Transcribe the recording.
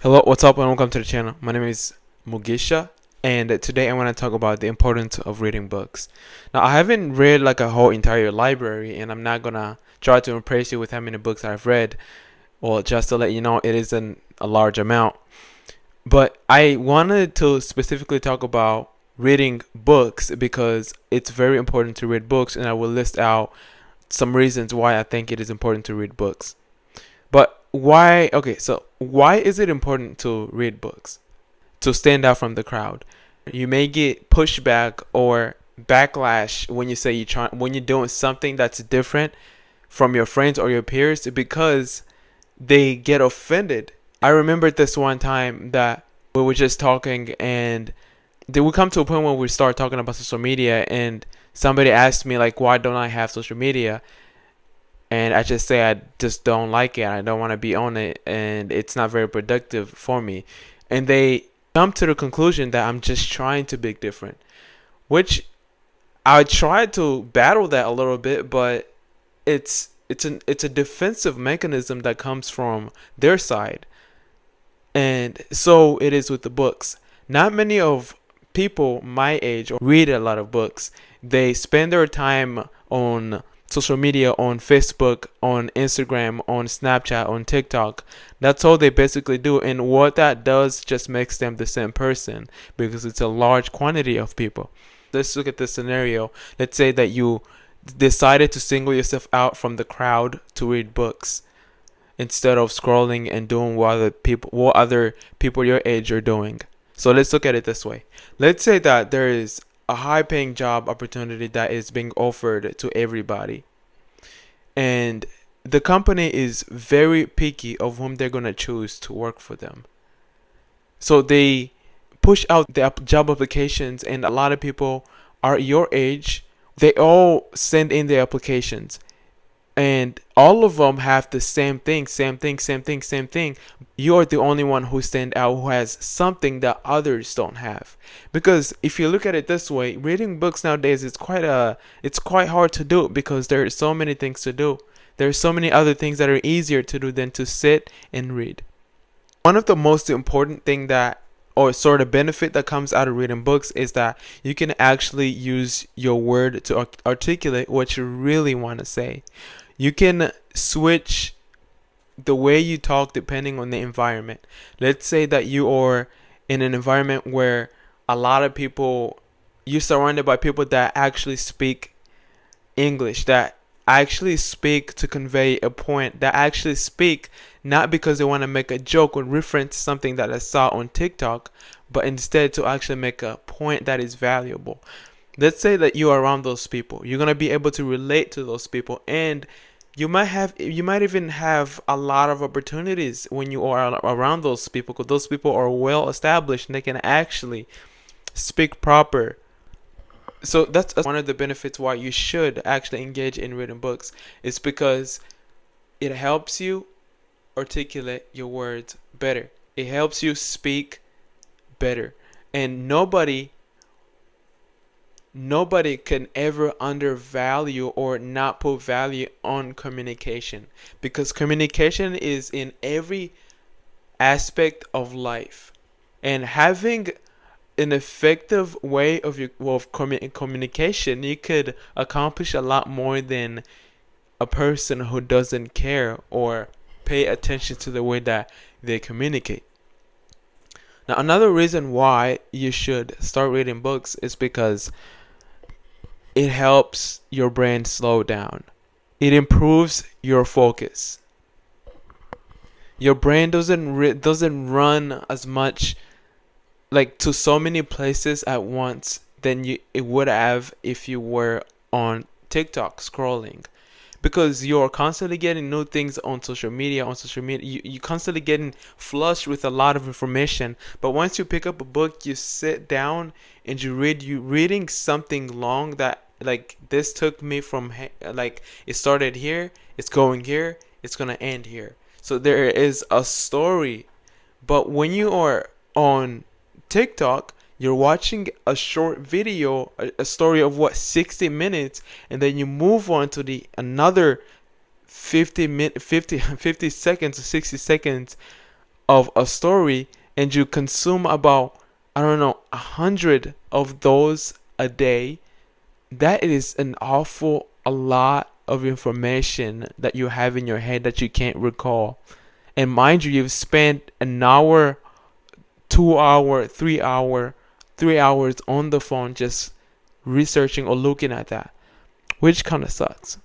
Hello, what's up, and welcome to the channel. My name is Mugisha, and today I want to talk about the importance of reading books. Now, I haven't read like a whole entire library, and I'm not gonna try to impress you with how many books I've read. Well, just to let you know, it isn't a large amount. But I wanted to specifically talk about reading books because it's very important to read books, and I will list out some reasons why I think it is important to read books. But why? Okay, so why is it important to read books? To stand out from the crowd. You may get pushback or backlash when you say when you're doing something that's different from your friends or your peers because they get offended. I remember this one time that we were just talking and did we come to a point where we start talking about social media and somebody asked me like why don't I have social media, and I just say I just don't like it. I don't want to be on it, and it's not very productive for me. And they come to the conclusion that I'm just trying to be different, which I tried to battle that a little bit, but it's a defensive mechanism that comes from their side, and so it is with the books. Not many of people my age read a lot of books. They spend their time on social media, on Facebook, on Instagram, on Snapchat, on TikTok. That's all they basically do. And what that does just makes them the same person because it's a large quantity of people. Let's look at this scenario. Let's say that you decided to single yourself out from the crowd to read books instead of scrolling and doing what other people your age are doing. So let's look at it this way. Let's say that there is a high paying job opportunity that is being offered to everybody. And the company is very picky of whom they're going to choose to work for them. So they push out the job applications, and a lot of people are your age. They all send in their applications, and all of them have the same thing, same thing, same thing, same thing. You're the only one who stand out, who has something that others don't have. Because if you look at it this way, reading books nowadays is it's quite hard to do because there are so many things to do. There are so many other things that are easier to do than to sit and read. One of the most important thing that or sort of benefit that comes out of reading books is that you can actually use your word to articulate what you really want to say. You can switch the way you talk depending on the environment. Let's say that you are in an environment where a lot of people, you're surrounded by people that actually speak English, that actually speak to convey a point, that actually speak not because they want to make a joke or reference something that I saw on TikTok, but instead to actually make a point that is valuable. Let's say that you are around those people. You're going to be able to relate to those people, and you might even have a lot of opportunities when you are around those people, because those people are well established and they can actually speak proper. So that's one of the benefits why you should actually engage in reading books. It's because it helps you articulate your words better. It helps you speak better. And nobody can ever undervalue or not put value on communication, because communication is in every aspect of life, and having an effective way of communication, you could accomplish a lot more than a person who doesn't care or pay attention to the way that they communicate. Now, another reason why you should start reading books is because it helps your brain slow down. It improves your focus. Your brain doesn't run as much, like to so many places at once than it would have if you were on TikTok scrolling, because you're constantly getting new things on social media. You constantly getting flushed with a lot of information. But once you pick up a book, you sit down and you reading something long that, like, this took me from like, it started here, it's going here, it's gonna end here. So there is a story. But when you are on TikTok, you're watching a short video, a story of 60 minutes, and then you move on to the another 50 seconds or 60 seconds of a story and you consume about, I don't know, 100 of those a day, that is an awful a lot of information that you have in your head that you can't recall. And mind you, you've spent an hour, 2 hour, 3 hour, 3 hours on the phone just researching or looking at that, which kind of sucks.